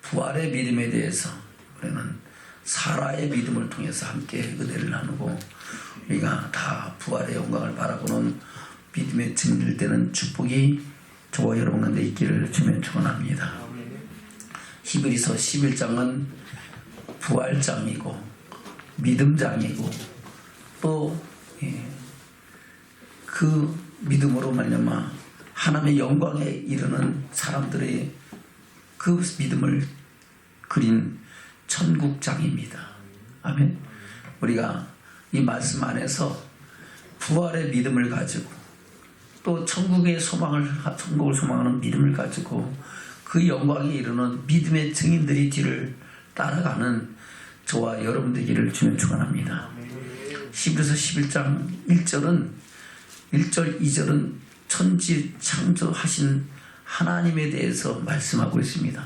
부활의 믿음에 대해서 우리는 사라의 믿음을 통해서 함께 은혜를 나누고 우리가 다 부활의 영광을 바라보는 믿음의 증인일 때는 축복이 저와 여러분 가운데 있기를 주면 축원합니다. 히브리서 11장은 부활장이고 믿음장이고 또 그 믿음으로 말미암아 하나님의 영광에 이르는 사람들의 그 믿음을 그린 천국장입니다. 아멘. 우리가 이 말씀 안에서 부활의 믿음을 가지고 또 천국의 천국을 소망하는 믿음을 가지고 그 영광에 이르는 믿음의 증인들이 뒤를 따라가는 저와 여러분 되기를 주면 축원합니다. 히브리서 11장 1절 2절은 천지 창조하신 하나님에 대해서 말씀하고 있습니다.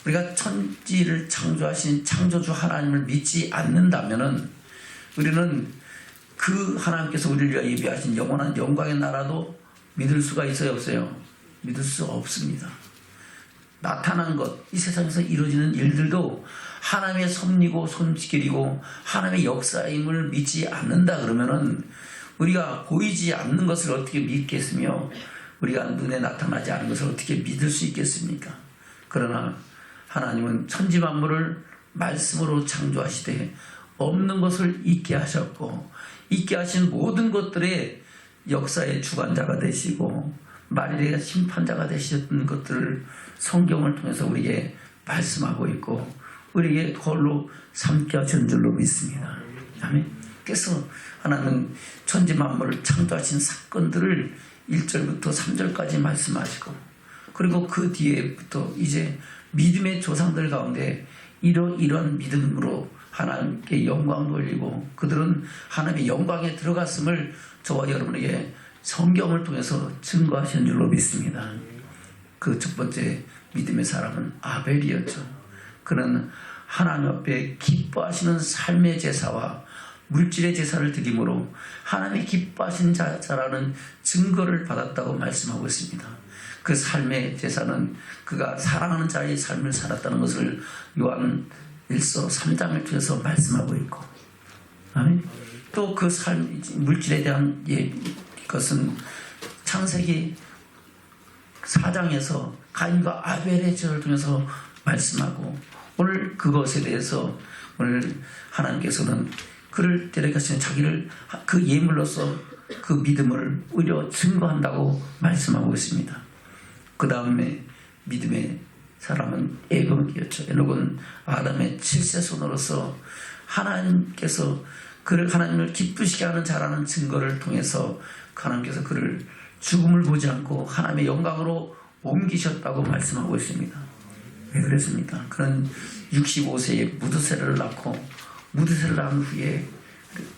우리가 천지를 창조하신 창조주 하나님을 믿지 않는다면은 우리는 그 하나님께서 우리를 위하여 예비하신 영원한 영광의 나라도 믿을 수가 있어요, 없어요? 믿을 수 없습니다. 나타난 것, 이 세상에서 이루어지는 일들도 하나님의 섭리고 손길이고 하나님의 역사임을 믿지 않는다 그러면은 우리가 보이지 않는 것을 어떻게 믿겠으며 우리가 눈에 나타나지 않은 것을 어떻게 믿을 수 있겠습니까? 그러나 하나님은 천지 만물을 말씀으로 창조하시되 없는 것을 있게 하셨고 있게 하신 모든 것들의 역사의 주관자가 되시고 만일의 심판자가 되셨던 것들을 성경을 통해서 우리에게 말씀하고 있고 우리에게 그걸로 삼게 하신 줄로 믿습니다. 아멘. 그래서 하나님은 천지 만물을 창조하신 사건들을 1절부터 3절까지 말씀하시고 그리고 그 뒤에부터 이제 믿음의 조상들 가운데 이러한 믿음으로 하나님께 영광 돌리고 그들은 하나님의 영광에 들어갔음을 저와 여러분에게 성경을 통해서 증거하신 줄로 믿습니다. 그 첫 번째 믿음의 사람은 아벨이었죠. 그는 하나님 앞에 기뻐하시는 삶의 제사와 물질의 제사를 드림으로 하나님이 기뻐하신 자라는 증거를 받았다고 말씀하고 있습니다. 그 삶의 제사는 그가 사랑하는 자의 삶을 살았다는 것을 요한 1서 3장을 통해서 말씀하고 있고 또 그 삶, 물질에 대한 것은 창세기 4장에서 가인과 아벨의 죄를 통해서 말씀하고 오늘 그것에 대해서 오늘 하나님께서는 그를 데려가시는 자기를 그 예물로서 그 믿음을 오히려 증거한다고 말씀하고 있습니다. 그 다음에 믿음의 사람은 에녹이었죠. 에녹은 아담의 7세손으로서 하나님께서 그를 하나님을 기쁘시게 하는 자라는 증거를 통해서 하나님께서 그를 죽음을 보지 않고 하나님의 영광으로 옮기셨다고 말씀하고 있습니다. 왜 그랬습니까? 그는 65세에 무드셀을 낳고 무드셀을 낳은 후에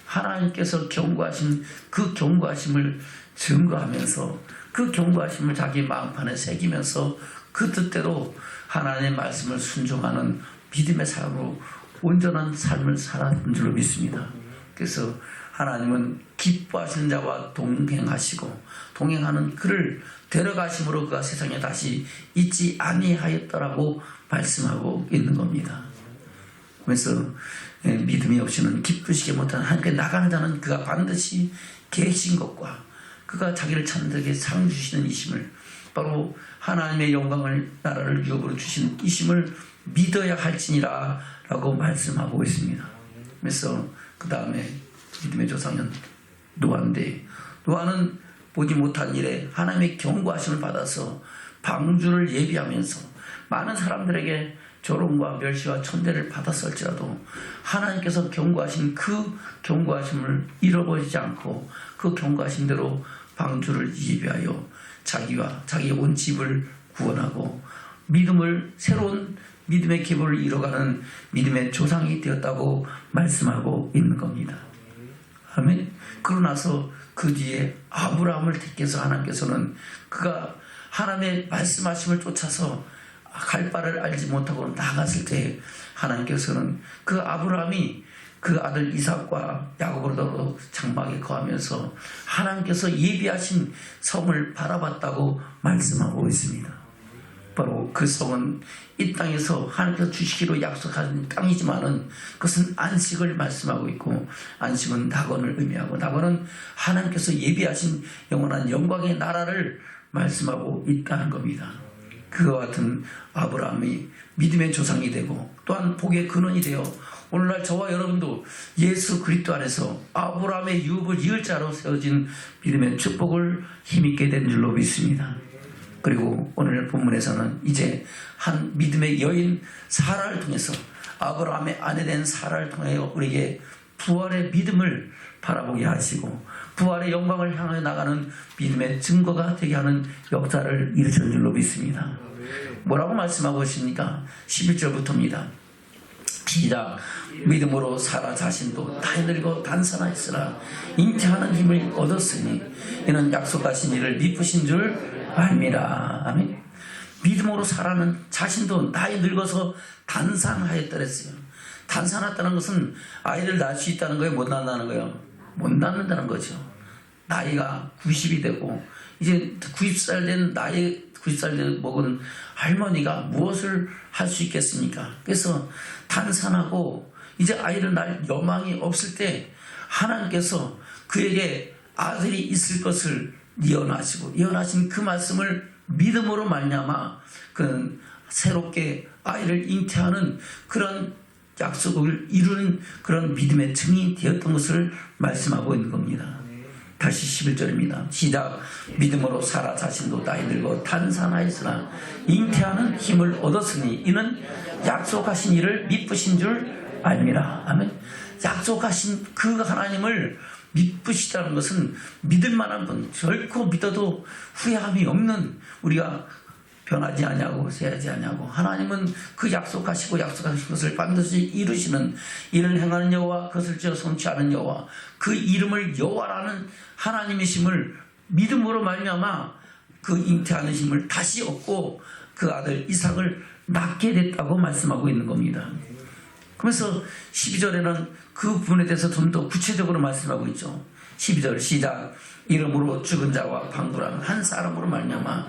하나님께서 경고하신 그 경고하심을 증거하면서 그 경고하심을 자기 마음판에 새기면서 그 뜻대로 하나님의 말씀을 순종하는 믿음의 삶으로 온전한 삶을 살았던 줄로 믿습니다. 그래서 하나님은 기뻐하시는 자와 동행하시고 동행하는 그를 데려가심으로 그가 세상에 다시 있지 아니하였더라고 말씀하고 있는 겁니다. 그래서 믿음이 없이는 기쁘시게 못하는 하나님께 나가는 자는 그가 반드시 계신 것과 그가 자기를 찾는 자에게 상 주시는 이심을 바로 하나님의 영광을 나라를 유업으로 주신 이심을 믿어야 할지니라 라고 말씀하고 있습니다. 그래서 그 다음에 믿음의 조상은 노아인데 노아는 보지 못한 일에 하나님의 경고하심을 받아서 방주를 예비하면서 많은 사람들에게 조롱과 멸시와 천대를 받았을지라도 하나님께서 경고하신 그 경고하심을 잃어버리지 않고 그 경고하신 대로 방주를 예비하여 자기와 자기의 온 집을 구원하고 믿음을 새로운 믿음의 기본을 이뤄가는 믿음의 조상이 되었다고 말씀하고 있는 겁니다. 아멘. 그러고 나서 그 뒤에 아브라함을 택해서 하나님께서는 그가 하나님의 말씀하심을 쫓아서 갈 바를 알지 못하고 나갔을 때 하나님께서는 그 아브라함이 그 아들 이삭과 야곱으로 장막에 거하면서 하나님께서 예비하신 성을 바라봤다고 말씀하고 있습니다. 바로 그 성은 이 땅에서 하나님께서 주시기로 약속하신 땅이지만은 그것은 안식을 말씀하고 있고, 안식은 낙원을 의미하고, 낙원은 하나님께서 예비하신 영원한 영광의 나라를 말씀하고 있다는 겁니다. 그와 같은 아브라함이 믿음의 조상이 되고 또한 복의 근원이 되어 오늘날 저와 여러분도 예수 그리스도 안에서 아브라함의 유업을 이을 자로 세워진 믿음의 축복을 힘있게 된 줄로 믿습니다. 그리고 오늘 본문에서는 이제 한 믿음의 여인 사라를 통해서, 아브라함의 아내 된 사라를 통하여 우리에게 부활의 믿음을 바라보게 하시고 부활의 영광을 향해 나가는 믿음의 증거가 되게 하는 역사를 이루신 줄로 믿습니다. 뭐라고 말씀하고 있습니까? 11절부터입니다. 시작. 믿음으로 사라 자신도 나이 늙어 단산하였으나 잉태하는 힘을 얻었으니 이는 약속하신 이를 미쁘신 줄 알미라. 아멘. 믿음으로 사라는 자신도 나이 늙어서 단산하였더랬어요. 단산했다는 것은 아이를 낳을 수 있다는 거예요? 못 낳는다는 거예요? 못 낳는다는 거죠. 나이가 90이 되고 이제 90살 된 나이 90살 된 먹은 할머니가 무엇을 할 수 있겠습니까? 그래서 단산하고 이제 아이를 낳을 여망이 없을 때 하나님께서 그에게 아들이 있을 것을 예언하신 그 말씀을 믿음으로 말미암아 그는 새롭게 아이를 잉태하는 그런 약속을 이루는 그런 믿음의 증인이 되었던 것을 말씀하고 있는 겁니다. 다시 11절입니다. 시작. 믿음으로 사라 자신도 나이 들고 단산하였으나 잉태하는 힘을 얻었으니 이는 약속하신 이를 미쁘신 줄 알미라. 아멘. 약속하신 그 하나님을 미쁘시다는 것은 믿을 만한 분, 결코 믿어도 후회함이 없는, 우리가 변하지 아니하고 세하지 아니하고 하나님은 그 약속하시고 약속하신 것을 반드시 이루시는, 이를 행하는 여호와 그것을 지어 성취하는 여호와, 그 이름을 여호와라는 하나님이심을 믿음으로 말미암아 그 잉태하는 힘을 다시 얻고 그 아들 이삭을 낳게 됐다고 말씀하고 있는 겁니다. 그래서 12절에는 그 부분에 대해서 좀 더 구체적으로 말씀하고 있죠. 12절 시작. 이름으로 죽은 자와 방불한 한 사람으로 말미암아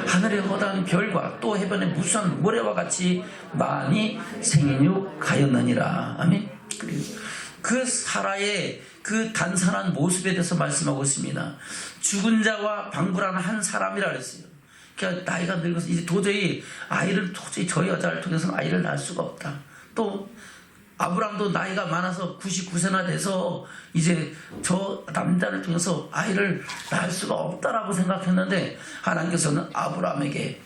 하늘의 허다한 별과 또 해변의 무수한 모래와 같이 많이 생육하였느니라. 아멘. 그 사라의 그 단순한 모습에 대해서 말씀하고 있습니다. 죽은 자와 방불한 한 사람이라 그랬어요. 그러니까 나이가 늙어서 이제 도저히 저 여자를 통해서는 아이를 낳을 수가 없다. 또 아브라함도 나이가 많아서 99세나 돼서 이제 저 남자를 통해서 아이를 낳을 수가 없다라고 생각했는데 하나님께서는 아브라함에게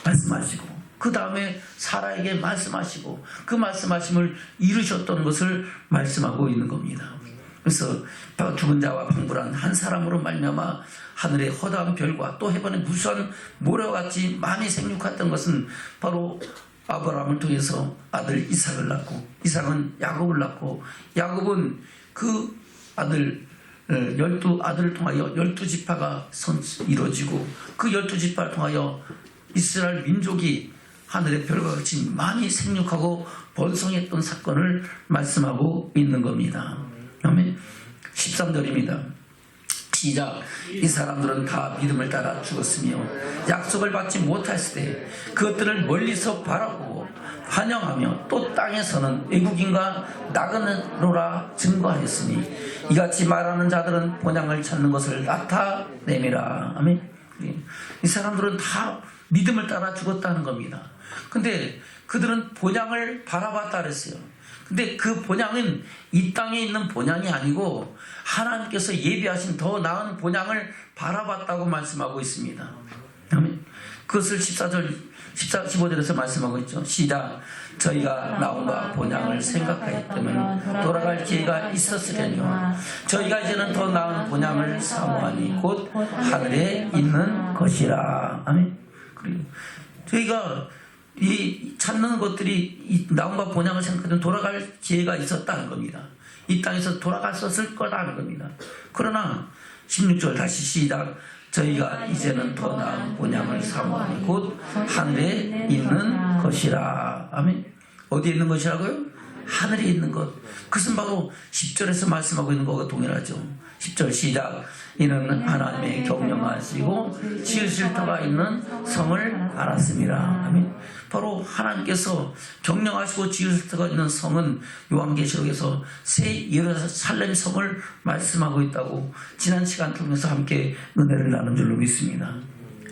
말씀하시고 그 다음에 사라에게 말씀하시고 그 말씀하심을 이루셨던 것을 말씀하고 있는 겁니다. 그래서 죽은 자와 방불한 한 사람으로 말미암아 하늘의 허다한 별과 또 해변의 무수한 모래와 같이 많이 생육했던 것은 바로 아브라함을 통해서 아들 이삭을 낳고 이삭은 야곱을 낳고 야곱은 그 아들 12아들을 통하여 12지파가 이루어지고 그 12지파를 통하여 이스라엘 민족이 하늘의 별과 같이 많이 생육하고 번성했던 사건을 말씀하고 있는 겁니다. 아멘. 13절입니다. 시작. 이 사람들은 다 믿음을 따라 죽었으며 약속을 받지 못했을 때 그것들을 멀리서 바라보고 환영하며 또 땅에서는 외국인과 나그네로라 증거하였으니 이같이 말하는 자들은 본향을 찾는 것을 나타내미라. 아멘. 이 사람들은 다 믿음을 따라 죽었다는 겁니다. 근데 그들은 본향을 바라봤다 그랬어요. 근데 그 본향은 이 땅에 있는 본향이 아니고 하나님께서 예비하신 더 나은 본향을 바라봤다고 말씀하고 있습니다. 그것을 15절에서 말씀하고 있죠. 시작. 저희가 나온과 본향을 생각하였다면 돌아갈 기회가 있었으려니와 저희가 이제는 더 나은 본향을 사모하니 곧 하늘에 있는 것이라. 아멘. 그리고 저희가 이 찾는 것들이 나온과 본향을 생각하면 돌아갈 기회가 있었다는 겁니다. 이 땅에서 돌아갔었을 거라는 겁니다. 그러나 16절 다시 시작. 저희가 이제는 더 나은 본향을 사모하니 곧 하늘에 있는 것이라. 아멘. 어디에 있는 것이라고요? 하늘에 있는 것, 그것은 바로 10절에서 말씀하고 있는 것과 동일하죠. 10절 시작. 이는 하나님의 경영하시고 지으실 터가 있는 성을 알았습니다. 아멘. 바로 하나님께서 경영하시고 지으실 터가 있는 성은 요한계시록에서 새 예루살렘 성을 말씀하고 있다고 지난 시간 통해서 함께 은혜를 나눈 줄로 믿습니다.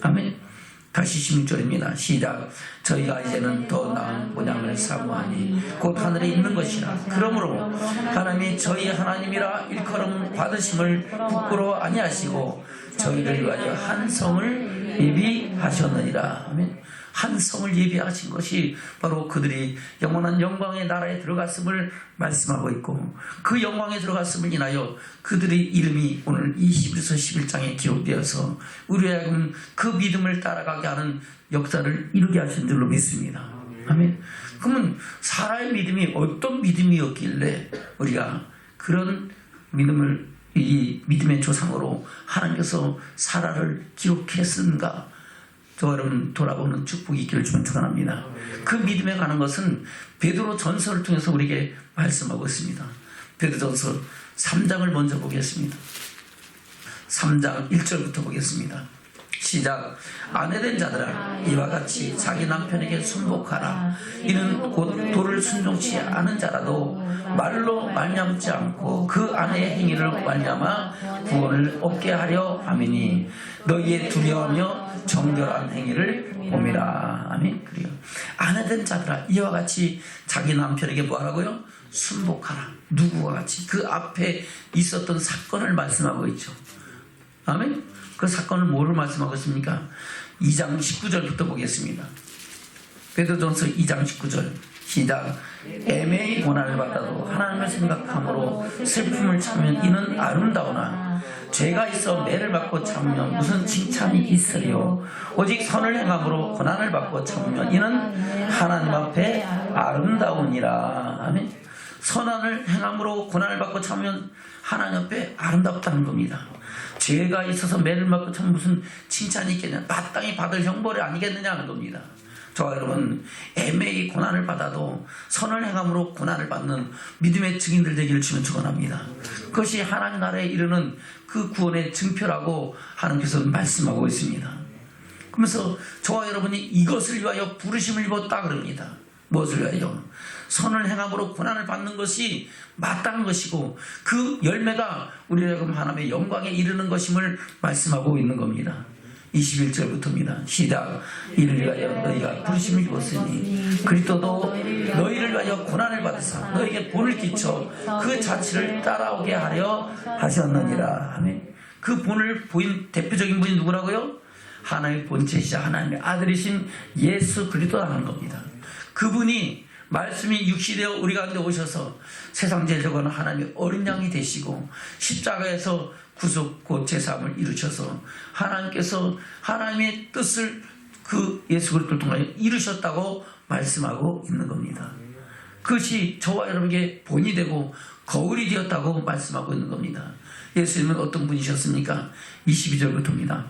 아멘. 다시 16절입니다. 시작. 저희가 이제는 더 나은 본향을 사모하니 곧 하늘에 있는 것이라. 그러므로 하나님이 저희 하나님이라 일컬음 받으심을 부끄러워 아니하시고 저희를 위하여 한 성을 예비하셨느니라. 아멘. 한 성을 예비하신 것이 바로 그들이 영원한 영광의 나라에 들어갔음을 말씀하고 있고, 그 영광에 들어갔음을 인하여 그들의 이름이 오늘 21서 11장에 기록되어서 우리의 하여금 그 믿음을 따라가게 하는 역사를 이루게 하신 줄로 믿습니다. 아멘. 그러면 사라의 믿음이 어떤 믿음이었길래 우리가 그런 믿음을, 이 믿음의 조상으로 하나님께서 사라를 기록했는가? 저 여러분 돌아보는 축복이 있기를 주면 축원합니다. 그 믿음에 관한 것은 베드로 전서를 통해서 우리에게 말씀하고 있습니다. 베드로전서 3장을 먼저 보겠습니다. 3장 1절부터 보겠습니다. 시작. 아내된 자들아 이와 같이 자기 남편에게 순복하라. 이는 곧 도를 순종치 않은 자라도 말로 말냠지 않고 그 아내의 행위를 말냠아 구원을 얻게 하려 함이니 너희의 두려워하며 정결한 행위를 봄이라. 아멘. 그래요. 아내된 자들아 이와 같이 자기 남편에게 뭐하라고요? 순복하라. 누구와 같이? 그 앞에 있었던 사건을 말씀하고 있죠. 아멘. 그 사건을 뭐를 말씀하고 있습니까? 2장 19절부터 보겠습니다. 베드로전서 2장 19절 시작. 애매히 고난을 받아도 하나님을 생각함으로 슬픔을 참으면 이는 아름다우나 죄가 있어 매를 받고 참으면 무슨 칭찬이 있으리요. 오직 선을 행함으로 고난을 받고 참으면 이는 하나님 앞에 아름다우니라. 아멘. 선한을 행함으로 고난을 받고 참으면 하나님 앞에 아름답다는 겁니다. 죄가 있어서 매를 맞고 참 무슨 칭찬이 있겠냐, 마땅히 받을 형벌이 아니겠느냐 하는 겁니다. 저와 여러분 애매히 고난을 받아도 선을 행함으로 고난을 받는 믿음의 증인들 되기를 주면 축원합니다. 그것이 하나님 나라에 이르는 그 구원의 증표라고 하나님께서 말씀하고 있습니다. 그러면서 저와 여러분이 이것을 위하여 부르심을 입었다 그럽니다. 무엇을 위하여? 선을 행함으로 고난을 받는 것이 마땅한 것이고 그 열매가 우리가 하나님의 영광에 이르는 것임을 말씀하고 있는 겁니다. 21절부터입니다. 시작. 이를 위하여 너희가 부르심을 입었으니 그리스도도 너희를 위하여 고난을 받으사 너희에게 본을 끼쳐 그 자취를 따라오게 하려 하셨느니라. 아멘. 그 본을 보인 대표적인 분이 누구라고요? 하나님의 본체이자 하나님의 아들이신 예수 그리스도라는 겁니다. 그분이 말씀이 육시되어 우리 가운데 오셔서 세상 제일적인 하나님의 어린 양이 되시고 십자가에서 구속 곧 제사함을 이루셔서 하나님께서 하나님의 뜻을 그 예수 그리스도를 통하여 이루셨다고 말씀하고 있는 겁니다. 그것이 저와 여러분에게 본이 되고 거울이 되었다고 말씀하고 있는 겁니다. 예수님은 어떤 분이셨습니까? 22절부터입니다.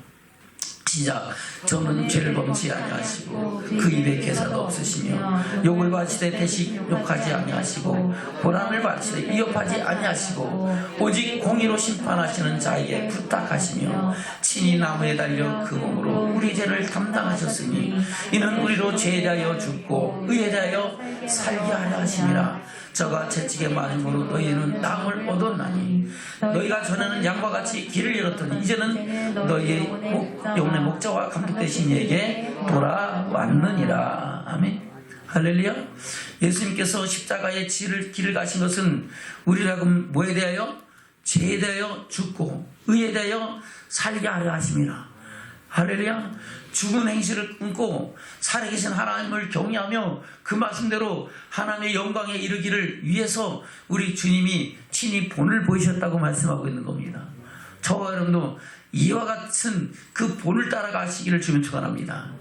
시작. 저는 죄를 범치 아니하시고 그 입에 개사도 없으시며 욕을 바치되 대식 욕하지 아니하시고 고난을 바치되 위협하지 아니하시고 오직 공의로 심판하시는 자에게 부탁하시며 친히 나무에 달려 그 몸으로 우리 죄를 담당하셨으니 이는 우리로 죄에 대하여 죽고 의에 대하여 살게 하려 하심이라. 저가 채찍에 맞음으로 너희는 남을 얻었나니 너희가 전에는 양과 같이 길을 잃었더니 이제는 너희의 영혼의 목자와 감독 되신 이에게 돌아왔느니라. 아멘. 할렐루야. 예수님께서 십자가의 길을 가신 것은 우리라고 뭐에 대하여? 죄에 대하여 죽고 의에 대하여 살게 하려 하심이라. 할렐루야. 죽은 행실을 끊고 살아계신 하나님을 경외하며 그 말씀대로 하나님의 영광에 이르기를 위해서 우리 주님이 친히 본을 보이셨다고 말씀하고 있는 겁니다. 저와 여러분도 이와 같은 그 본을 따라가시기를 주면 축원합니다.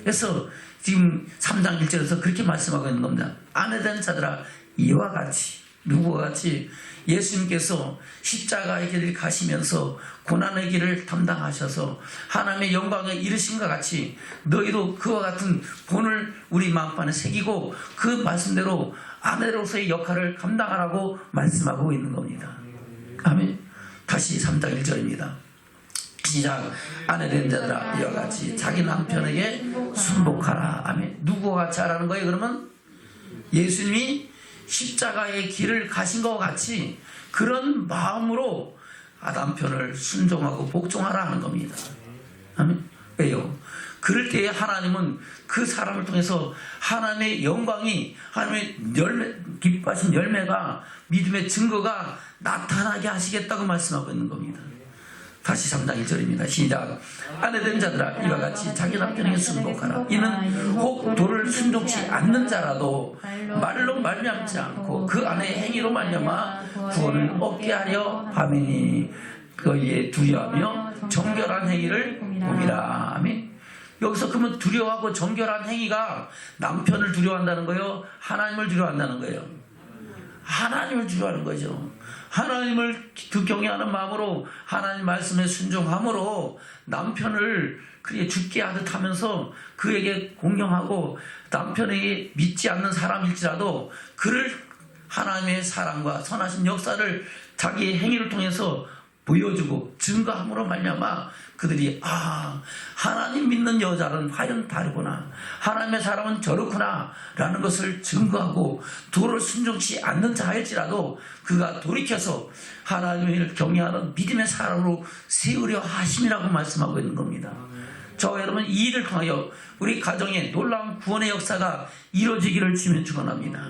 그래서 지금 3장 1절에서 그렇게 말씀하고 있는 겁니다. 아내된 자들아 이와 같이, 누구와 같이? 예수님께서 십자가의 길을 가시면서 고난의 길을 담당하셔서 하나님의 영광에 이르신과 같이 너희도 그와 같은 본을 우리 마음판에 새기고 그 말씀대로 아내로서의 역할을 감당하라고 말씀하고 있는 겁니다. 아멘. 다시 3장 1절입니다. 시작. 아내된 자들아 이와 같이 자기 남편에게 순복하라. 아멘. 누구와 같이 하라는 거예요? 그러면 예수님이 십자가의 길을 가신 것과 같이 그런 마음으로 남편을 순종하고 복종하라 하는 겁니다. 아멘. 왜요? 그럴 때에 하나님은 그 사람을 통해서 하나님의 영광이, 하나님의 기뻐하신 열매가, 믿음의 증거가 나타나게 하시겠다고 말씀하고 있는 겁니다. 다시 3장 1절입니다. 시작. 아내된 자들아 이와 같이 자기 남편에게 순복하라. 이는 혹 도를 순종치 않는 자라도 말로 말미암지 않고 그 아내의 행위로 말미암아 구원을 얻게 하려 함이니 그에게 두려워하며 정결한 행위를 봄이라. 아멘. 여기서 그러면 두려워하고 정결한 행위가 남편을 두려워한다는 거예요? 하나님을 두려워한다는 거예요? 하나님을 두려워하는 거죠. 하나님을 경외하는 마음으로 하나님 말씀에 순종함으로 남편을 그렇게 죽게 하듯 하면서 그에게 공경하고 남편에게 믿지 않는 사람일지라도 그를 하나님의 사랑과 선하신 역사를 자기의 행위를 통해서 보여주고 증거함으로 말미암아 그들이 하나님 믿는 여자는 과연 다르구나, 하나님의 사람은 저렇구나 라는 것을 증거하고 도를 순종치 않는 자일지라도 그가 돌이켜서 하나님을 경외하는 믿음의 사람으로 세우려 하심이라고 말씀하고 있는 겁니다. 저와 여러분 이 일을 통하여 우리 가정에 놀라운 구원의 역사가 이루어지기를 주면 축원합니다.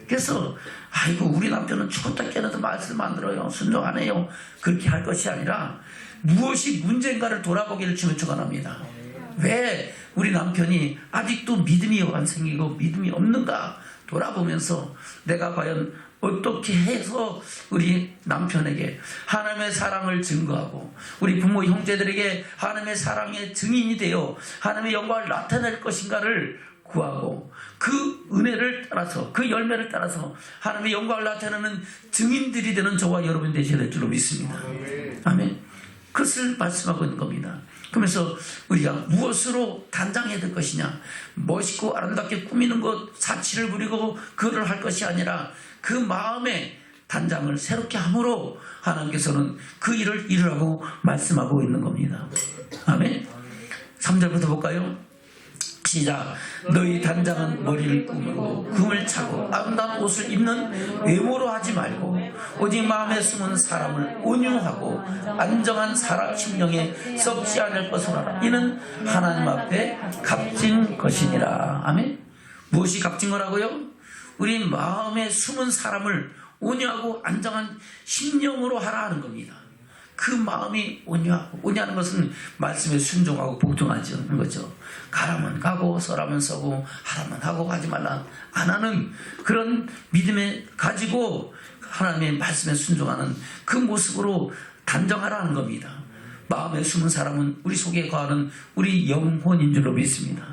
그래서 아이고 우리 남편은 죽었다 깨어나도 말씀 안 들어요, 순종 안 해요, 그렇게 할 것이 아니라 무엇이 문제인가를 돌아보기를 주면 축원합니다. 왜 우리 남편이 아직도 믿음이 안 생기고 믿음이 없는가 돌아보면서 내가 과연 어떻게 해서 우리 남편에게 하나님의 사랑을 증거하고 우리 부모 형제들에게 하나님의 사랑의 증인이 되어 하나님의 영광을 나타낼 것인가를 구하고 그 은혜를 따라서 그 열매를 따라서 하나님의 영광을 나타내는 증인들이 되는 저와 여러분 되셔야 될 줄로 믿습니다. 아멘. 그것을 말씀하고 있는 겁니다. 그러면서 우리가 무엇으로 단장해야 될 것이냐, 멋있고 아름답게 꾸미는 것, 사치를 부리고 그거를 할 것이 아니라 그 마음의 단장을 새롭게 함으로 하나님께서는 그 일을 이루라고 말씀하고 있는 겁니다. 아멘. 3절부터 볼까요? 시작. 너희 단장은 머리를 꾸미고 금을 차고 아름다운 옷을 입는 외모로 하지 말고 오직 마음에 숨은 사람을 온유하고 안정한 사람 심령에 썩지 않을 것으로 하라. 이는 하나님 앞에 값진 것이니라. 아멘. 무엇이 값진 거라고요? 우리 마음에 숨은 사람을 온유하고 안정한 심령으로 하라 하는 겁니다. 그 마음이 온유하고, 온유하는 것은 말씀에 순종하고 복종하는 거죠. 가라면 가고 서라면 서고 하라면 하고 하지 말라 안 하는 그런 믿음에 가지고 하나님의 말씀에 순종하는 그 모습으로 단정하라는 겁니다. 마음에 숨은 사람은 우리 속에 거하는 우리 영혼인 줄로 믿습니다.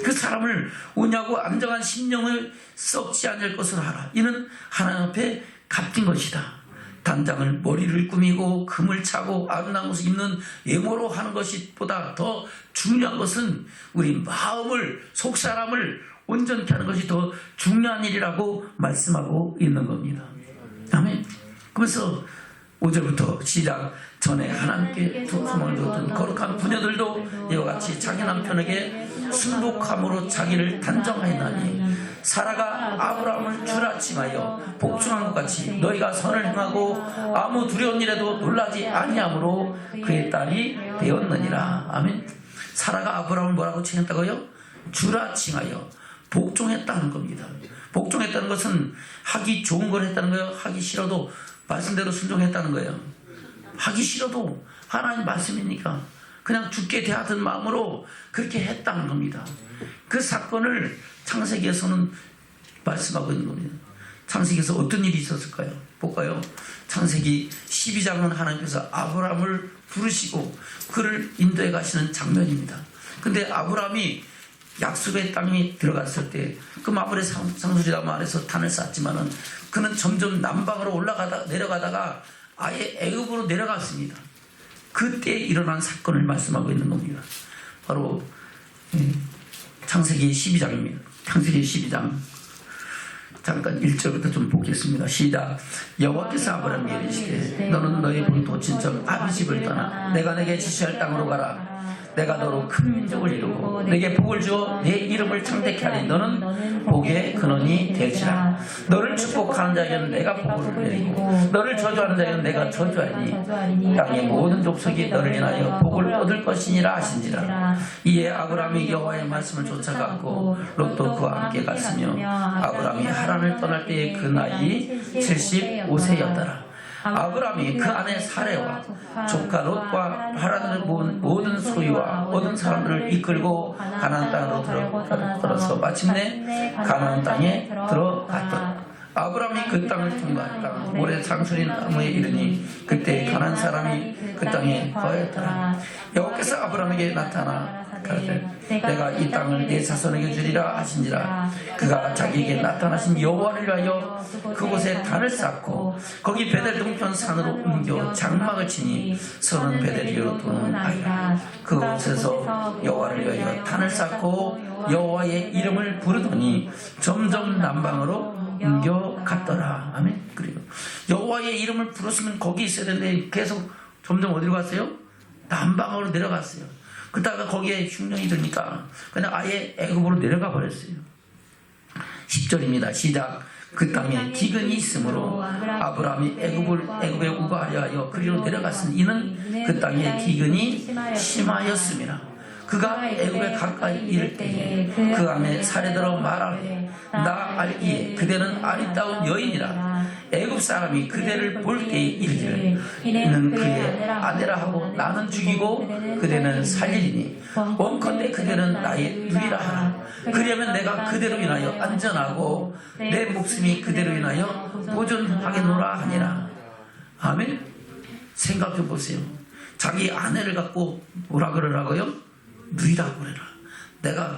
그 사람을 온유하고 안정한 심령을 썩지 않을 것으로 하라. 이는 하나님 앞에 값진 것이다. 단장을 머리를 꾸미고 금을 차고 아름다운 옷을 입는 외모로 하는 것보다 더 중요한 것은 우리 마음을, 속사람을 온전케 하는 것이 더 중요한 일이라고 말씀하고 있는 겁니다. 아멘. 그래서 5절부터 시작. 전에 하나님께 소망을 줬던 거룩한 부녀들도 이와 같이 자기 남편에게 순복함으로 자기를 단정하였나니 사라가 아브라함을 주라침하여 복종한 것 같이 너희가 선을 행하고 아무 두려운 일에도 놀라지 아니하므로 그의 딸이 되었느니라. 아멘. 사라가 아브라함을 뭐라고 칭했다고요? 주라칭하여 복종했다는 겁니다. 복종했다는 것은 하기 좋은 걸 했다는 거예요? 하기 싫어도 말씀대로 순종했다는 거예요? 하기 싫어도 하나님 말씀이니까 그냥 죽게 대하던 마음으로 그렇게 했다는 겁니다. 그 사건을 창세기에서는 말씀하고 있는 겁니다. 창세기에서 어떤 일이 있었을까요? 볼까요? 창세기 12장은 하나님께서 아브라함을 부르시고 그를 인도해 가시는 장면입니다. 근데 아브라함이 약속의 땅에 들어갔을 때 그 마물의 상수리담 안에서 단을 쌓았지만은 그는 점점 남방으로 내려가다가 아예 애굽으로 내려갔습니다. 그때 일어난 사건을 말씀하고 있는 겁니다. 바로 창세기 12장입니다. 창세기 12장 잠깐 1절부터 좀 보겠습니다. 시작. 여호와께서 아브라함에게 이르시되 너는 너의 본토 친척 아비 집을 떠나 내가 내게 지시할 땅으로 가라. 내가 너로 큰 민족을 이루고 내게 복을 주어 내 이름을 창대케 하니 너는 복의 근원이 될지라. 너를 축복하는 자에게는 내가 복을 내리고 너를 저주하는 자에게는 내가 저주하니 땅의 모든 족속이 너를 인하여 복을 얻을 것이니라 하신지라. 이에 아브라함이 여호와의 말씀을 쫓아갔고 롯도 그와 함께 갔으며 아브라함이 하란을 떠날 때의 그 나이 75세였더라. 아브라함이 그 아내 사레와 조카 롯과 하란을 모은 모든 소유와 모든 사람들을 이끌고 가나안 땅으로 들어서 마침내 가나안 땅에 들어갔더라. 아브라함이 그 땅을 통과했다. 모래 상수리 나무에 이르니 그때 가나안 사람이 그 땅에 거하였더라. 여호와께서 아브라함에게 나타나 가라되 내가 이 땅을 내 자손에게 주리라 하신지라. 그가 자기에게 나타나신 여호와를 위하여 그곳에 단을 쌓고 거기 베델 동편 산으로 옮겨 장막을 치니 서는 베델이로 도는 아이라. 그곳에서 여호와를 위하여 단을 쌓고 여호와의 이름을 부르더니 점점 남방으로 옮겨갔더라. 아멘. 그리고 여호와의 이름을 부르시면 거기 있어야 되는데 계속 점점 어디로 갔어요? 남방으로 내려갔어요. 그러다가 거기에 흉년이 드니까 그냥 아예 애굽으로 내려가 버렸어요. 10절입니다. 시작. 그 땅에 기근이 있으므로 아브라함이 애굽에 우거하려 하여 그리로 내려갔으니 이는 그 땅에 기근이 심하였습니다. 그가 애굽에 가까이 이를 때에 그 안에 사례들어 말하되 나 알기에 그대는 아리따운 여인이라. 애굽 사람이 그대를 볼 때에 이르기를 이는 그의 아내라 하고 나는 죽이고 그대는 살리리니 원컨대 그대는 나의 누이라 하라. 그러면 내가 그대로 인하여 안전하고 내 목숨이 그대로 인하여 보존하겠노라 하니라. 아멘. 생각해 보세요. 자기 아내를 갖고 뭐라 그러라고요? 누이라고 그래라.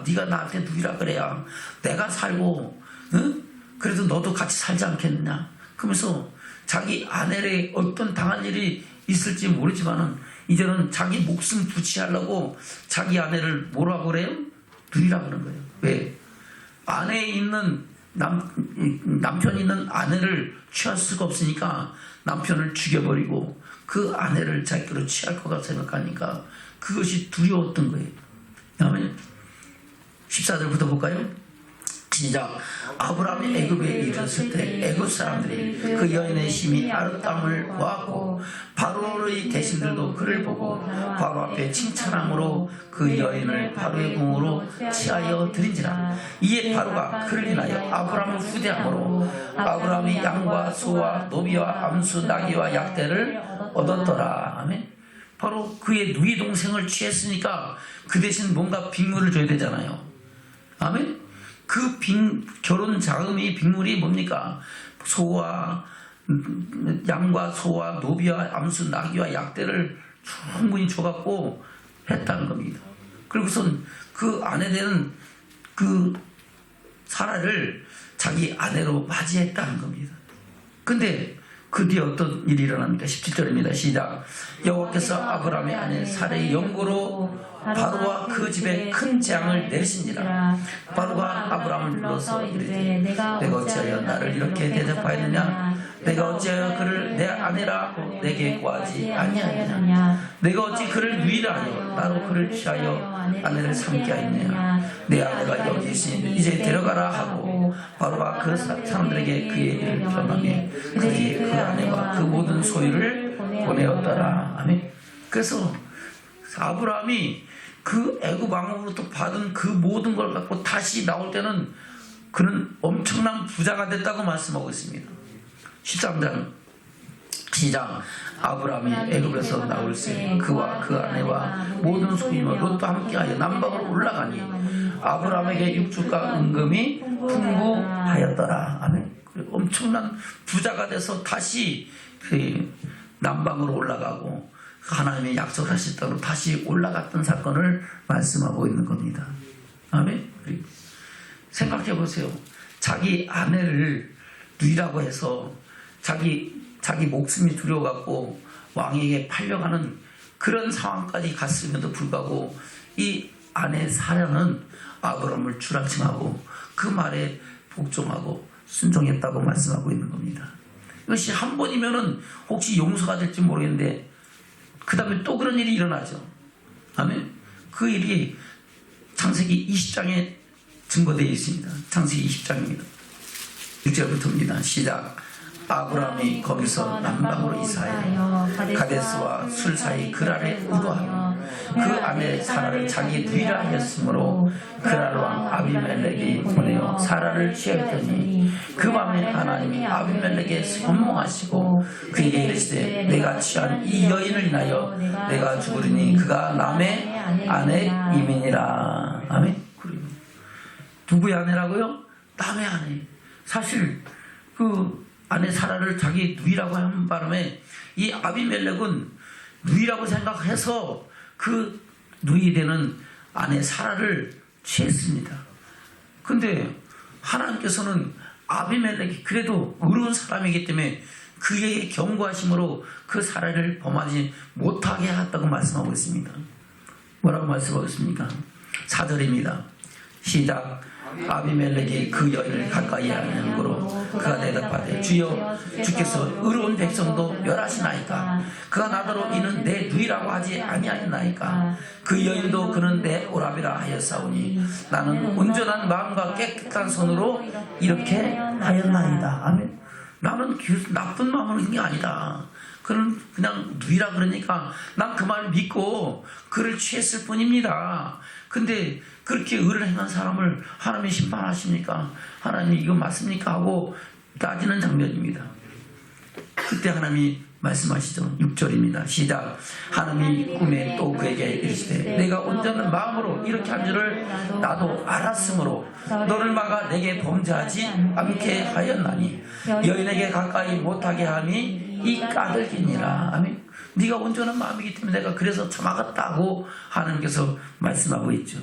네가 나한테 누이라 그래야 내가 살고, 응? 그래도 너도 같이 살지 않겠느냐? 그러면서 자기 아내를 어떤 당할 일이 있을지 모르지만은 이제는 자기 목숨 부치하려고 자기 아내를 뭐라고 그래요? 누이라 그러는 거예요. 왜? 아내에 있는 남편이 있는 아내를 취할 수가 없으니까 남편을 죽여버리고 그 아내를 자기로 취할 거라 생각하니까 그것이 두려웠던 거예요. 아멘. 14절부터 볼까요? 시작. 아브라함이 애굽에 이르렀을 때 애굽 사람들이 그 여인의 심히 아름다움을 보았고 바로의 대신들도 그를 보고 바로 앞에 칭찬함으로 그 여인을 바로의 궁으로 취하여 드린지라. 이에 바로가 그를 인하여 아브라함을 후대함으로 아브라함이 양과 소와 노비와 암수 나귀와 약대를 얻었더라. 아멘. 바로 그의 누이 동생을 취했으니까 그 대신 뭔가 빅물을 줘야 되잖아요. 아멘. 그 결혼 자금이 빅물이 뭡니까? 양과 소와 노비와 암수 나귀와 약대를 충분히 줘갖고 했다는 겁니다. 그리고선 그 아내 되는 그 사라를 자기 아내로 맞이했다는 겁니다. 근데 그 뒤에 어떤 일이 일어납니까? 17절입니다. 시작. 여호와께서 아브라함의 아내 사라의 영고로 바로와 그 집에 큰 재앙을 내리신지라. 바로가 아브라함을 불러서 이르되 내가 어찌하여 나를 이렇게 대접하였느냐? 내가 어찌하여 그를 내 아내라 하고 내게 구하지 아니하였느냐? 내가 어찌 그를 누이라 하여 나로 그를 취하여 아내를 삼게 하였느냐? 내 아내가 여기 있으니 이제 데려가라 하고 바로가 그 사람들에게 그 얘기를 전하며 그에게 그 아내와 그 모든 소유를 보내었더라. 아멘. 그래서 아브라함이 그 애굽 왕으로부터 받은 그 모든 걸 갖고 다시 나올 때는 그는 엄청난 부자가 됐다고 말씀하고 있습니다. 13장 시작. 아브라함이 애굽에서 나올 때 그와 그 아내와 모든 소유와 롯도 함께하여 남방으로 올라가니 아브라함에게 육축과 은금이 풍부하였더라. 아멘. 엄청난 부자가 돼서 다시 그 남방으로 올라가고 하나님의 약속하신 땅으로 다시 올라갔던 사건을 말씀하고 있는 겁니다. 아멘. 생각해 보세요. 자기 아내를 누이라고 해서 자기 목숨이 두려워갖고 왕에게 팔려가는 그런 상황까지 갔음에도 불구하고 이 아내 사라는 아브라함을 주랑칭하고 그 말에 복종하고 순종했다고 말씀하고 있는 겁니다. 이것이 한 번이면은 혹시 용서가 될지 모르겠는데 그 다음에 또 그런 일이 일어나죠. 아멘. 그 일이 창세기 20장에 증거되어 있습니다. 창세기 20장입니다. 1절부터입니다. 시작. 아브라함이 거기서 남방으로 이사하여 가데스와 술 사이 그랄에 우거하며 그 아내 사라를 자기 누이라 하였으므로 그랄 왕 아비멜렉이 보내어 사라를 취하였더니 그 밤에 하나님이 아비멜렉에 선몽하시고 그에게 이르시되 내가 취한 이 여인을 인하여 내가 죽으리니 그가 남의 아내이민이라. 아멘. 누구의 아내라고요? 남의 아내. 사실 그 아내 사라를 자기 누이라고 한 바람에 이 아비멜렉은 누이라고 생각해서 그 누이 되는 아내 사라를 취했습니다. 근데 하나님께서는 아비멜렉이 그래도 의로운 사람이기 때문에 그에게 경고하심으로 그 사라를 범하지 못하게 했다고 말씀하고 있습니다. 뭐라고 말씀하고 있습니까? 4절입니다. 시작. 아비멜렉이 그 여인을 가까이 하는고로 그가 대답하되 주여 주께서 의로운 백성도 멸하시나이까. 그가 나더러 이는 내 누이라고 하지 아니하였나이까. 그 여인도 그는 내 오라비라 하였사오니 나는 온전한 마음과 깨끗한 손으로 이렇게 하였나이다. 아멘. 나는 나쁜 마음으로 한 게 아니다. 그는 그냥 누이라 그러니까 난 그 말을 믿고 그를 취했을 뿐입니다. 근데 그렇게 의를 행한 사람을 하나님이 심판하십니까? 하나님이 이거 맞습니까? 하고 따지는 장면입니다. 그때 하나님이 말씀하시죠. 6절입니다. 시작. 하나님이 꿈에 또 그에게 이르시되 내가 온전한 마음으로 이렇게 한 줄을 나도 알았으므로 너를 막아 내게 범죄하지 않게 하였나니 여인에게 가까이 못하게 함이 이 까닭이니라. 아멘. 네가 온전한 마음이기 때문에 내가 그래서 참아갔다고 하나님께서 말씀하고 있죠.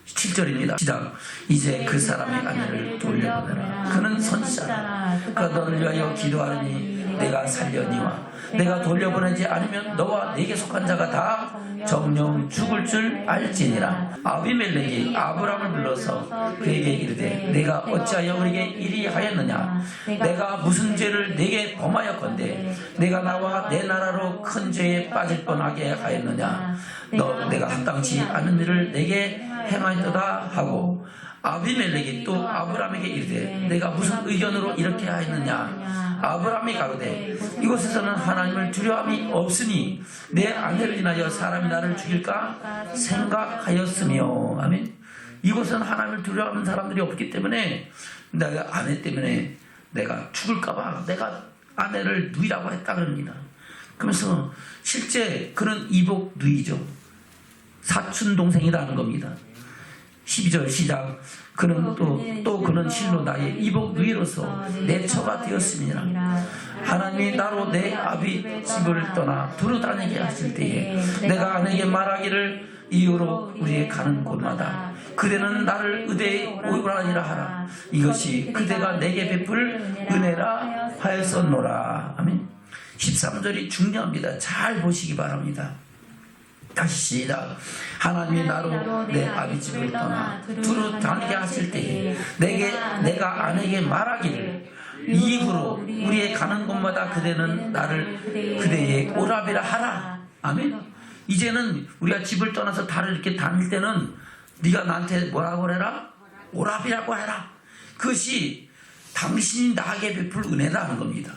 7절입니다. 시작. 이제 그 사람의 아내를 돌려보내라. 그는 선지자라. 그가 너를 위하여 기도하니 내가 살려니와 내가 돌려보내지 않으면 너와 네게 속한 자가 다 정령 죽을 줄 알지니라. 아비멜렉이 아브람을 불러서 그에게 이르되 내가 어찌하여 우리에게 이리 하였느냐. 내가 무슨 죄를 네게 범하였건대 내가 나와 내 나라로 큰 죄에 빠질 뻔하게 하였느냐. 너 내가 합당치 않은 일을 내게 행하였다 하고 아비멜렉이 또 아브람에게 이르되 내가 무슨 의견으로 이렇게 하였느냐. 아브람이 가로되 이곳에서는 하나님을 두려움이 없으니 내 아내를 인하여 사람이 나를 죽일까 생각하였으며. 아멘. 이곳은 하나님을 두려워하는 사람들이 없기 때문에 내가 아내 때문에 내가 죽을까봐 내가 아내를 누이라고 했다 그럽니다. 그러면서 실제 그는 이복 누이죠. 사촌 동생이라는 겁니다. 12절 시작. 그는 또 그는 실로 나의 이복 누이로서 내 처가 되었음이라. 하나님이 나로 내 아비 집을 떠나 두루 다니게 하실 때에 내가 아내에게 말하기를 이후로 우리의 가는 곳마다 그대는 나를 의대에 오라니라 하라. 이것이 그대가 내게 베풀 은혜라 하였었노라. 아멘. 13절이 중요합니다. 잘 보시기 바랍니다. 다시 시작. 하나님이 나로 내 아비 집을 떠나 두루 다니게 하실 때에 내가 아내에게 말하기를 이후로 우리의 가는 곳마다 그대는 나를 그대의 오라비라 하라. 아멘. 이제는 우리가 집을 떠나서 다를 이렇게 다닐 때는 네가 나한테 뭐라고 해라? 오라비라고 해라. 그것이 당신이 나에게 베풀 은혜라는 겁니다.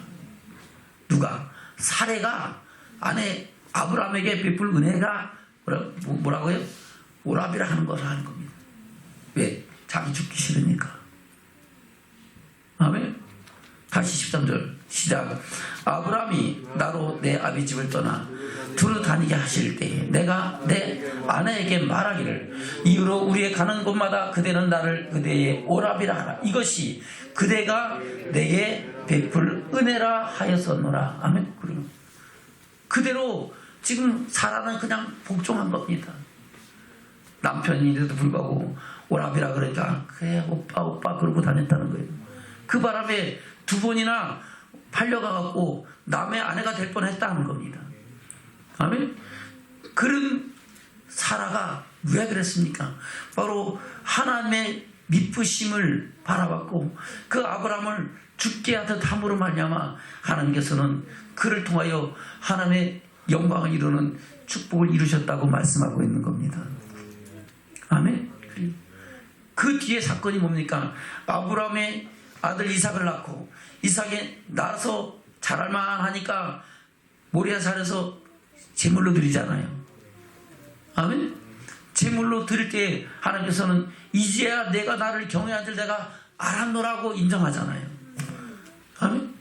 누가? 사례가 아내 아브라함에게 베풀 은혜가 뭐라고요? 오라비라 하는 것을 하는 겁니다. 왜? 자기 죽기 싫으니까. 아멘. 다시 13절 시작. 아브라함이 나로 내 아비 집을 떠나 두루 다니게 하실 때에 내가 내 아내에게 말하기를 이후로 우리의 가는 곳마다 그대는 나를 그대의 오라비라 하라. 이것이 그대가 내게 베풀 은혜라 하였었노라. 아멘. 그대로 지금 사라는 그냥 복종한 겁니다. 남편인데도 불구하고 오라비라 그러니까 그래 오빠 그러고 다녔다는 거예요. 그 바람에 두 번이나 팔려가갖고 남의 아내가 될 뻔했다는 겁니다. 아멘. 그런 사라가 왜 그랬습니까? 바로 하나님의 미쁘심을 바라봤고 그 아브라함을 죽게 하듯 함으로 말미암아 하나님께서는 그를 통하여 하나님의 영광을 이루는 축복을 이루셨다고 말씀하고 있는 겁니다. 아멘. 그 뒤에 사건이 뭡니까? 아브라함의 아들 이삭을 낳고 이삭이 낳아서 자랄만 하니까 모리아산에서 제물로 드리잖아요. 아멘. 제물로 드릴 때 하나님께서는 이제야 내가 나를 경외한 줄 내가 알았노라고 인정하잖아요. 아멘.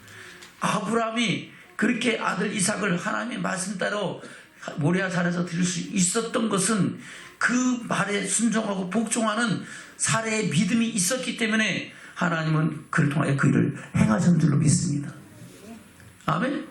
아브라함이 그렇게 아들 이삭을 하나님의 말씀대로 모리아산에서 드릴 수 있었던 것은 그 말에 순종하고 복종하는 사례의 믿음이 있었기 때문에 하나님은 그를 통하여 그 일을 행하신 줄로 믿습니다. 아멘.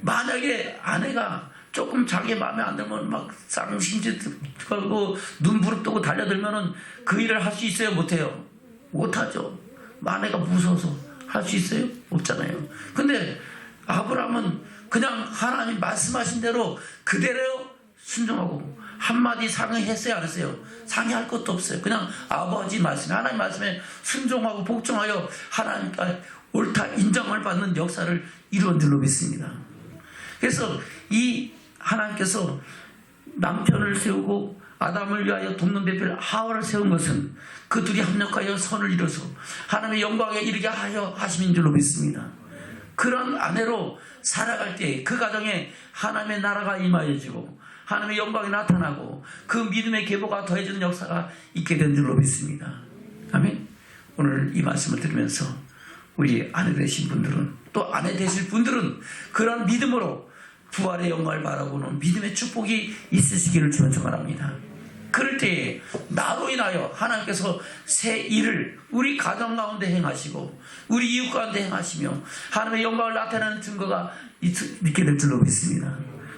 만약에 아내가 조금 자기 마음에 안 들면 막 쌍심지 들고 눈 부릅뜨고 달려들면은 그 일을 할 수 있어요? 못해요? 못하죠. 아내가 무서워서 할 수 있어요? 없잖아요. 근데 아브라함은 그냥 하나님 말씀하신 대로 그대로 순종하고 한마디 상의했어요? 안 했어요? 상의할 것도 없어요. 그냥 아버지 말씀, 하나님 말씀에 순종하고 복종하여 하나님과 옳다 인정을 받는 역사를 이루은 줄로 믿습니다. 그래서 이 하나님께서 남편을 세우고 아담을 위하여 돕는 배필 하와를 세운 것은 그 둘이 합력하여 선을 이뤄서 하나님의 영광에 이르게 하여 하심인 줄로 믿습니다. 그런 아내로 살아갈 때 그 가정에 하나님의 나라가 임하여지고 하나님의 영광이 나타나고 그 믿음의 계보가 더해지는 역사가 있게 된 줄로 믿습니다. 아멘. 오늘 이 말씀을 들으면서 우리 아내 되신 분들은 또 아내 되실 분들은 그런 믿음으로 부활의 영광을 바라보는 믿음의 축복이 있으시기를 주는 축원합니다. 그럴 때에 나로 인하여 하나님께서 새 일을 우리 가정 가운데 행하시고 우리 이웃 가운데 행하시며 하나님의 영광을 나타내는 증거가 있게 될 줄로 믿습니다.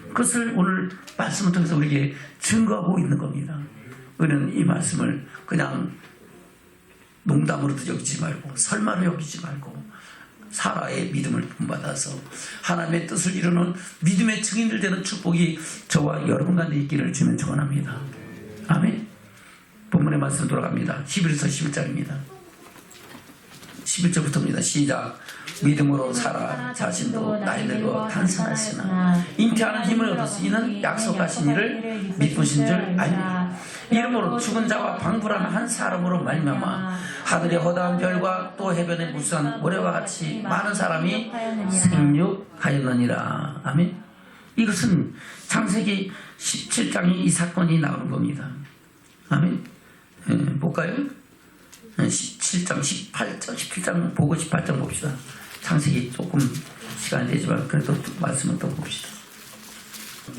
그것을 오늘 말씀을 통해서 우리에게 증거하고 있는 겁니다. 우리는 이 말씀을 그냥 농담으로도 여기지 말고 설마로 여기지 말고 사라의 믿음을 본받아서 하나님의 뜻을 이루는 믿음의 증인들 되는 축복이 저와 여러분 가운데 있기를 주면 축원합니다. 아멘. 본문의 말씀 돌아갑니다. 히브리서 11장입니다. 11절부터입니다. 시작. 믿음으로 사라 자신도 나이 들고 탄생하였으나 잉태하는 힘을 얻어서 이는 약속하신 이를 믿으신 줄 아니라 이름으로 죽은 자와 방불한 한 사람으로 말미암아 하늘의 허다한 별과 또 해변의 무수한 모래와 같이 많은 사람이 생육하였느니라. 아멘. 이것은 창세기 17장에 이 사건이 나오는 겁니다. 아멘. 볼까요? 17장, 18장, 17장 보고 18장 봅시다. 창세기 조금 시간이 되지만 그래도 말씀을 또 봅시다.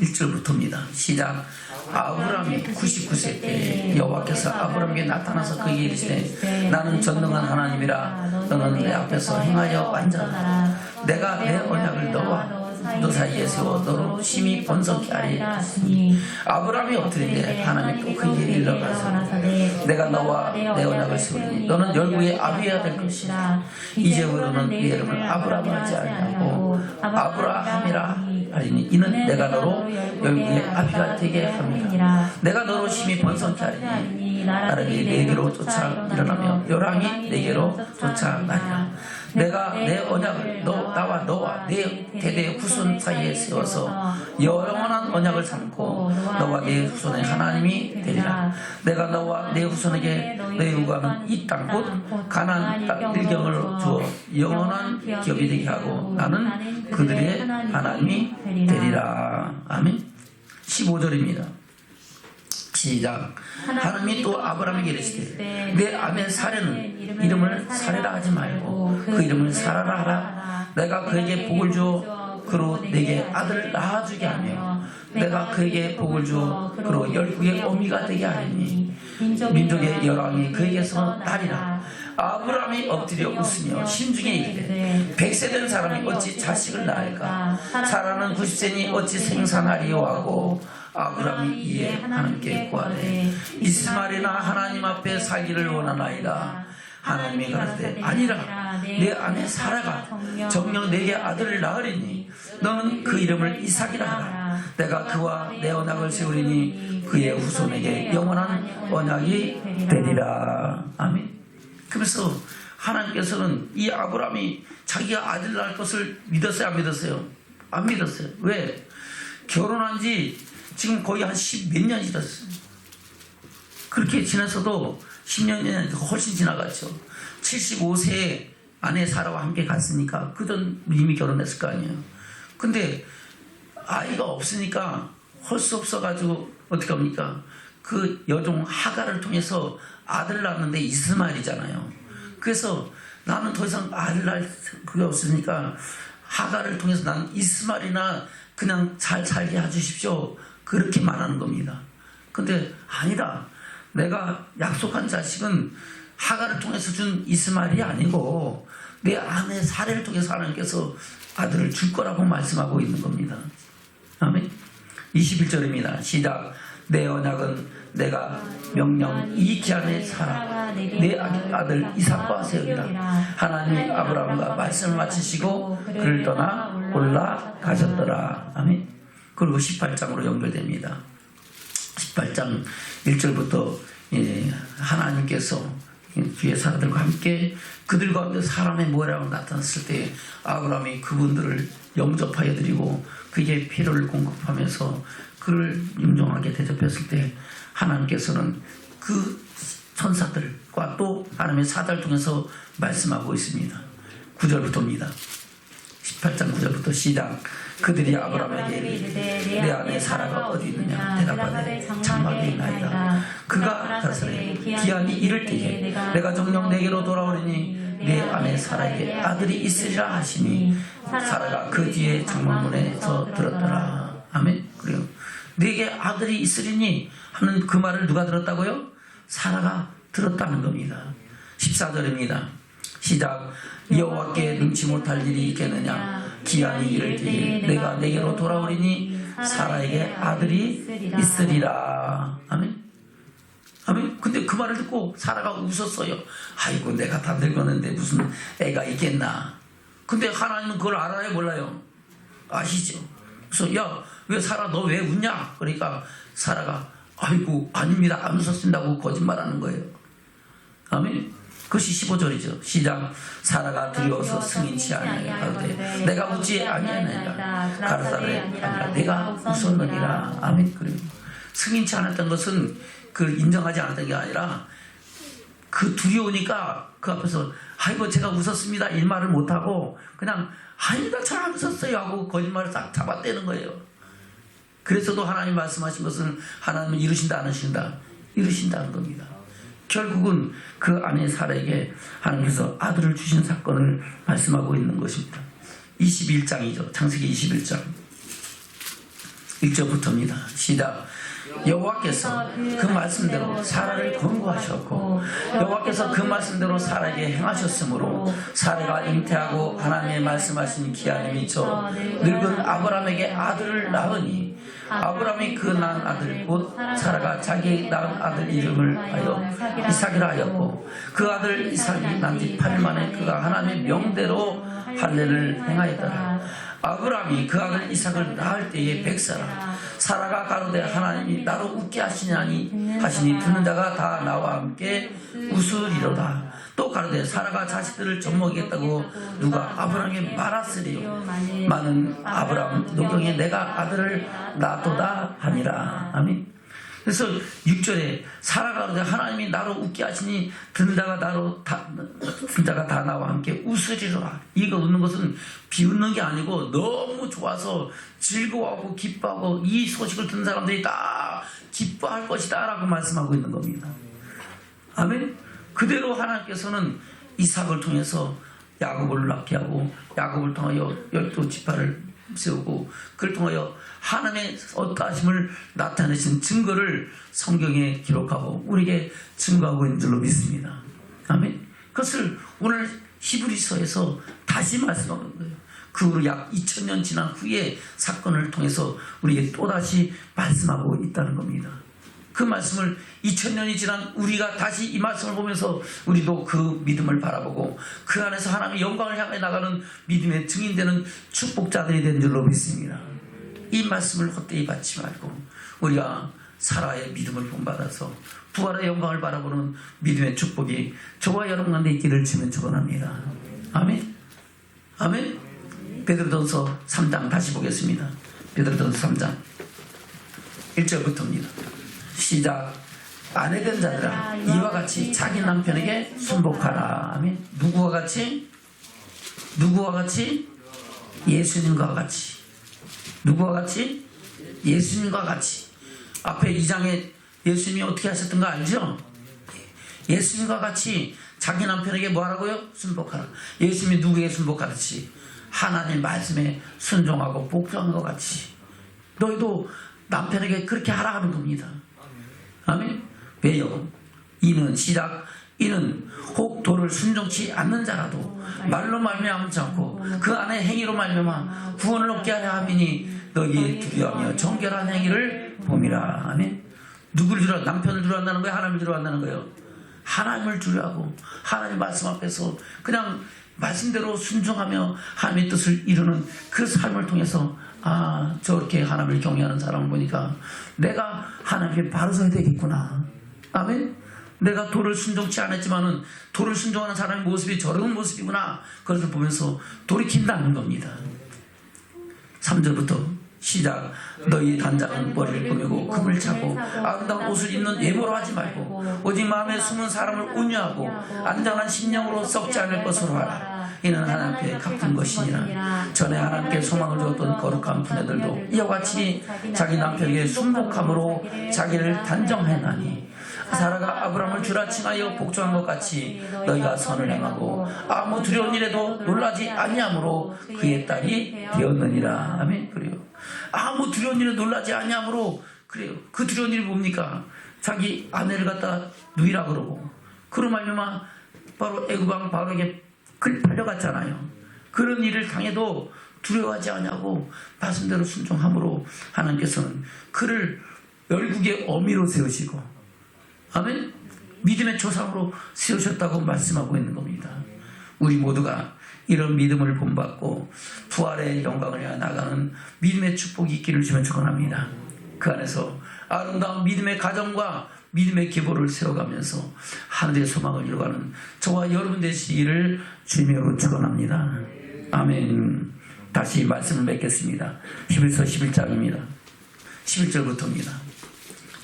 1절부터입니다. 시작. 아브라함이 99세 때 여호와께서 아브라함에게 나타나서 그에게 이르시되 나는 전능한 하나님이라 너는 내 앞에서 행하여 완전하라. 내가 내 언약을 너와 너 사이에 세워 너로 심히 번성케 하리라. 아브라함이 엎드리되 하나님 또 그에게 일러가서 내가 너와 내 언약을 세우니 너는 열국의 아비가 될 것이라. 이제부터는 네 이름을 아브라함 하지 아니하고 아브라함이라 하리니 이는 내가 너로 열국의 아비가 되게 합니다. 내가 너로 심히 번성케 하리니 나라들이 내게로 쫓아 일어나며 열왕이 내게로 쫓아나리라. 내가 내 언약을 나와 너와 내 대대의 후손 사이에 세워서 영원한 언약을 삼고 너와 내 후손의 하나님이 되리라. 내가 너와 내 후손에게 너희 요구하는 이 땅 곧 가나안 땅 일경을 주어 영원한 기업이 되게 하고 나는 그들의 하나님이 되리라. 아멘. 15절입니다. 시작. 하나님이 또 아브라함에게 이르시되 내 아내 사레는 이름을 사레라 하지 말고 그 이름을 사라라 하라. 내가 그에게 복을 주어 그로 내게 아들을 낳아주게 하며 내가 그에게 복을 주어 그로 열국의 어미가 되게 하리니 민족의 열왕이 그에게서 나리라. 아브라함이 엎드려 웃으며 심중에 이르되 100세 된 사람이 어찌 자식을 낳을까? 사라는 90세니 어찌 생산하리요 하고 아브라함이 이에 하나님께 구하되 이스마엘이나 하나님 앞에 살기를 원하나이다. 하나님이 가라사대 아니라 내 안에 사라가 정녕 내게 아들을 낳으리니 너는 그 이름을 이삭이라 하라. 내가 그와 내 언약을 세우리니 그의 후손에게 영원한 언약이 되리라. 아멘. 그래서 하나님께서는 이 아브라함이 자기가 아들 낳을 것을 믿었어요, 안 믿었어요? 안 믿었어요. 왜? 결혼한 지 지금 거의 한 10몇 년 지났어요. 그렇게 지났어도 10년이 훨씬 지나갔죠. 75세에 아내 사라와 함께 갔으니까 그전 이미 결혼했을 거 아니에요. 근데 아이가 없으니까 할 수 없어가지고 어떻게 합니까? 그 여종 하가를 통해서 아들 낳았는데 이스마엘이잖아요. 그래서 나는 더 이상 아들 낳을 그게 없으니까 하가를 통해서 나는 이스마엘이나 그냥 잘 살게 해주십시오. 그렇게 말하는 겁니다. 근데 아니다. 내가 약속한 자식은 하가를 통해서 준 이스마엘이 아니고 내 아내 사례를 통해서 하나님께서 아들을 줄 거라고 말씀하고 있는 겁니다. 아멘. 21절입니다. 시작. 내 언약은 내가 명령 이 기한에 살아 내 아들 이삭과 세우리라. 하나님이 아브라함과 말씀을 마치시고 그를 떠나 올라가셨더라. 아멘. 그리고 18장으로 연결됩니다. 18장 1절부터 하나님께서 주의 사람들과 함께 그들 가운데 사람의 모양으로 나타났을 때 아브라함이 그분들을 영접하여 드리고 그에게 필요를 공급하면서 그를 윤종하게 대접했을 때 하나님께서는 그 천사들과 또 하나님의 사자를 통해서 말씀하고 있습니다. 9절부터입니다. 18장 9절부터 시작. 그들이 아브라함에게 이르되 내 아내 사라가 어디 있느냐 대답하되 장막에 있나이다. 그가 가라사대 기한이 이를 때에 내가 정녕 내게로 돌아오리니 내 아내 사라에게 아들이 있으리라 하시니 사라가 그 뒤에 장막문에서 들었더라. 아멘. 그래요. 내게 아들이 있으리니 하는 그 말을 누가 들었다고요? 사라가 들었다는 겁니다. 14절입니다. 시작. 여호와께 능치 못할 일이 있겠느냐 기한이 이를 때에 내가 내게로 돌아오리니 사라에게 아들이 있으리라. 아멘. 아멘. 근데 그 말을 듣고 사라가 웃었어요. 아이고 내가 다 늙었는데 무슨 애가 있겠나. 근데 하나님은 그걸 알아요 몰라요? 아시죠? 그래서 야 왜 사라 너 왜 웃냐? 그러니까 사라가 아이고 아닙니다 안 웃었습니다고 거짓말하는 거예요. 아멘. 그것이 15절이죠. 시작. 사라가 두려워서 승인치 아니하되 내가 웃지 아니하느니라. 가라사대 아니라 내가 웃었느니라. 아멘. 그래요. 승인치 않았던 것은 그 인정하지 않았던 게 아니라 그 두려우니까 그 앞에서 아이고 제가 웃었습니다 이 말을 못하고 그냥 아니다 잘 안 웃었어요 하고 거짓말을 싹 잡아떼는 거예요. 그래서도 하나님 말씀하신 것은 하나님은 이루신다 안 하신다? 이루신다는 겁니다. 결국은 그 아내 사라에게 하나님께서 아들을 주신 사건을 말씀하고 있는 것입니다. 21장이죠. 창세기 21장 1절부터입니다. 시작. 여호와께서 그 말씀대로 사라를 권고하셨고 여호와께서 그 말씀대로 사라에게 행하셨으므로 사라가 잉태하고 하나님의 말씀하신 기한이 미쳐 늙은 아브라함에게 아들을 낳으니 아브라함이 그 낳은 아들 곧 사라가 자기 낳은 아들 이름을 하여 이삭이라 하였고 그 아들 이삭이 난 지 8일 만에 그가 하나님의 명대로 할례를 행하였더라. 아브라함이 그 아들 이삭을 낳을 때에 100세라. 사라가 가로되 하나님이 나로 웃게 하시니 듣는 자가 다 나와 함께 웃으리로다. 또 가로되 사라가 자식들을 젖먹이겠다고 누가 아브라함에게 말하으리요. 많은 아브라함 노경에 내가 아들을 낳도다 하니라. 아멘. 그래서 6절에 사라가 가로되 하나님이 나로 웃게 하시니 듣는 자가 다 나와 함께 웃으리로라. 이거 웃는 것은 비웃는 게 아니고 너무 좋아서 즐거워하고 기뻐하고 이 소식을 듣는 사람들이 다 기뻐할 것이다 라고 말씀하고 있는 겁니다. 아멘. 그대로 하나님께서는 이삭을 통해서 야곱을 낳게 하고 야곱을 통하여 12지파를 세우고 그를 통하여 하나님의 어떠하심을 나타내신 증거를 성경에 기록하고 우리에게 증거하고 있는 줄로 믿습니다. 아멘. 그것을 오늘 히브리서에서 다시 말씀하는 거예요. 그 후로 약 2000년 지난 후에 사건을 통해서 우리에게 또다시 말씀하고 있다는 겁니다. 그 말씀을 2000년이 지난 우리가 다시 이 말씀을 보면서 우리도 그 믿음을 바라보고 그 안에서 하나님의 영광을 향해 나가는 믿음의 증인되는 축복자들이 된 줄로 믿습니다. 이 말씀을 헛되이 받지 말고 우리가 사라의 믿음을 본받아서 부활의 영광을 바라보는 믿음의 축복이 저와 여러분 가운데 있기를 주면 축원합니다. 아멘. 아멘. 베드로전서 3장 다시 보겠습니다. 베드로전서 3장 1절부터입니다. 시작. 아내된 자들아 이와 같이 자기 남편에게 순복하라. 아멘. 누구와 같이? 누구와 같이? 예수님과 같이. 누구와 같이? 예수님과 같이. 앞에 2장에 예수님이 어떻게 하셨던 거 알죠? 예수님과 같이 자기 남편에게 뭐 하라고요? 순복하라. 예수님이 누구에게 순복하듯이 하나님 말씀에 순종하고 복종한 것 같이 너희도 남편에게 그렇게 하라 하는 겁니다. 아멘. 왜요? 이는 시작. 이는 혹 도를 순종치 않는 자라도 말로 말미암지 않고 그 안에 행위로 말미암아 구원을 얻게 하려 함이니 너희의 두려워하며 정결한 행위를 봄이라. 아멘. 누구를 두려워? 남편을 두려워한다는 거예요? 하나님을 두려워한다는 거예요? 하나님을 두려워하고 하나님 말씀 앞에서 그냥 말씀대로 순종하며 하나님의 뜻을 이루는 그 삶을 통해서 저렇게 하나님을 경외하는 사람을 보니까 내가 하나님께 바로 서야 되겠구나. 아멘. 내가 도를 순종치 않았지만은 도를 순종하는 사람의 모습이 저런 모습이구나. 그것을 보면서 돌이킨다는 겁니다. 3절부터 시작. 너희 단장은 머리를 꾸미고 금을 차고 아름다운 옷을 입는 외모로 하지 말고 오직 마음에 숨은 사람을 온유하고 안전한 심령으로 썩지 않을 것으로 하라. 이는 하나님께 갚은 것이니라. 전에 하나님께 소망을 주었던 거룩한 부녀들도 이와 같이 자기 남편에게 순복함으로 자기를 단정하나니 사라가 아브라함을 주라 칭하여 복종한 것 같이 너희가 선을 행하고 아무 두려운 일에도 놀라지 아니하므로 그의 딸이 되었느니라. 아멘. 그래요. 아무 두려운 일에 놀라지 아니하므로 그래요. 그 두려운 일이 뭡니까? 자기 아내를 갖다 누이라 그러고 그로 말미암아 바로 애굽왕 바로에게 팔려갔잖아요. 그런 일을 당해도 두려워하지 않냐고 말씀대로 순종함으로 하나님께서는 그를 열국의 어미로 세우시고 아멘. 믿음의 조상으로 세우셨다고 말씀하고 있는 겁니다. 우리 모두가 이런 믿음을 본받고 부활의 영광을 향해 나가는 믿음의 축복이 있기를 주면 축원합니다. 그 안에서 아름다운 믿음의 가정과 믿음의 기보를 세워가면서 하늘의 소망을 이루어가는 저와 여러분 되시기를 주님으로 축원합니다. 아멘. 다시 말씀을 맺겠습니다. 히브리서 11장입니다. 11절부터입니다.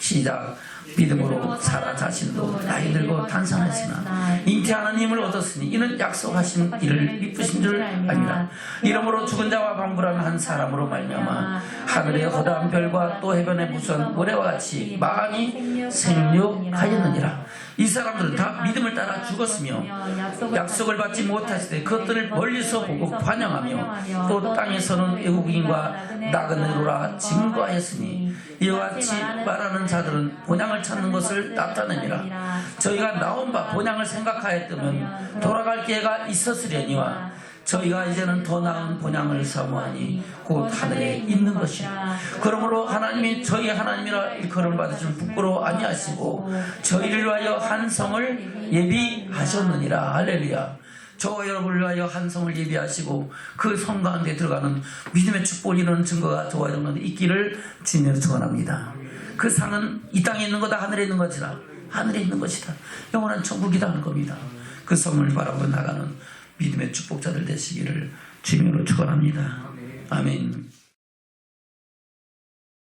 시작. 믿음으로 사라 자신도 나이 들고 단상하였으나 잉태하는 힘을 얻었으니 이는 약속하신 이를 미쁘신 줄 압니다. 이러므로 죽은 자와 방불한 한 사람으로 말미암아 하늘의 허다한 별과 또 해변의 무수한 모래와 같이 많이 생육하였느니라. 이 사람들은 다 믿음을 따라 죽었으며 약속을 받지 못했을 때 그것들을 멀리서 보고 환영하며 또 땅에서는 애국인과 나그네로라 증거하였으니 이와 같이 말하는 자들은 본향을 찾는 것을 나타내니라. 저희가 나온 바 본향을 생각하였다면 돌아갈 기회가 있었으려니와 저희가 이제는 더 나은 본향을 사모하니 곧 하늘에 있는 것이라. 그러므로 하나님이 저희 하나님이라 일컬음을 받으시면 부끄러워 아니하시고 저희를 위하여 한 성을 예비하셨느니라. 할렐루야. 저와 여러분을 위하여 한 성을 예비하시고 그 성 가운데 들어가는 믿음의 축복을 이루는 증거가 저와 여러분한테 있기를 주님으로 축원합니다. 그 상은 이 땅에 있는 거다. 하늘에 있는 것이다. 하늘에 있는 것이다. 영원한 천국이다 하는 겁니다. 그 성을 바라보고 나가는 믿음의 축복자들 되시기를 주님으로 축원합니다. 아멘.